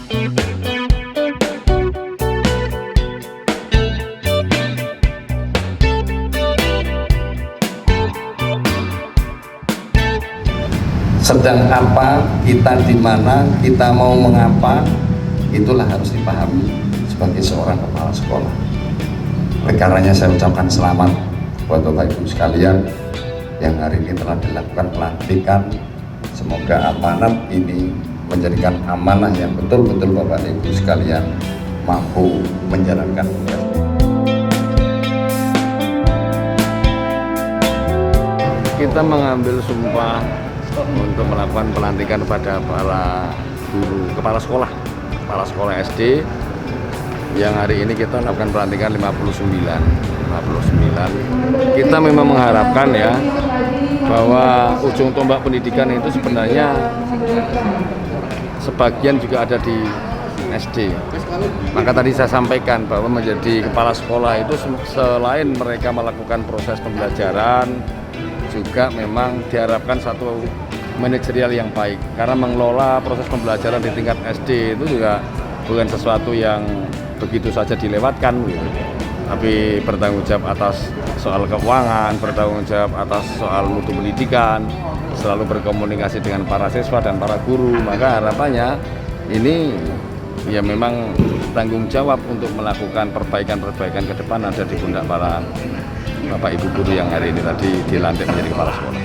Sedang apa, kita di mana, kita mau mengapa, itulah harus dipahami sebagai seorang kepala sekolah. Oleh karenanya saya ucapkan selamat buat Bapak Ibu sekalian yang hari ini telah dilakukan pelantikan. Semoga amanat ini menjadikan amanah yang betul-betul Bapak Ibu sekalian mampu menjalankan tugas. Kita mengambil sumpah untuk melakukan pelantikan pada para guru kepala sekolah SD yang hari ini kita lakukan pelantikan 59. Kita memang mengharapkan ya bahwa ujung tombak pendidikan itu sebenarnya sebagian juga ada di SD. Maka tadi saya sampaikan bahwa menjadi kepala sekolah itu selain mereka melakukan proses pembelajaran, juga memang diharapkan satu manajerial yang baik, karena mengelola proses pembelajaran di tingkat SD itu juga bukan sesuatu yang begitu saja dilewatkan gitu. Tapi bertanggung jawab atas soal keuangan, bertanggung jawab atas soal mutu pendidikan, selalu berkomunikasi dengan para siswa dan para guru. Maka harapannya ini ya memang tanggung jawab untuk melakukan perbaikan-perbaikan ke depan ada di pundak para Bapak Ibu guru yang hari ini tadi dilantik menjadi kepala sekolah.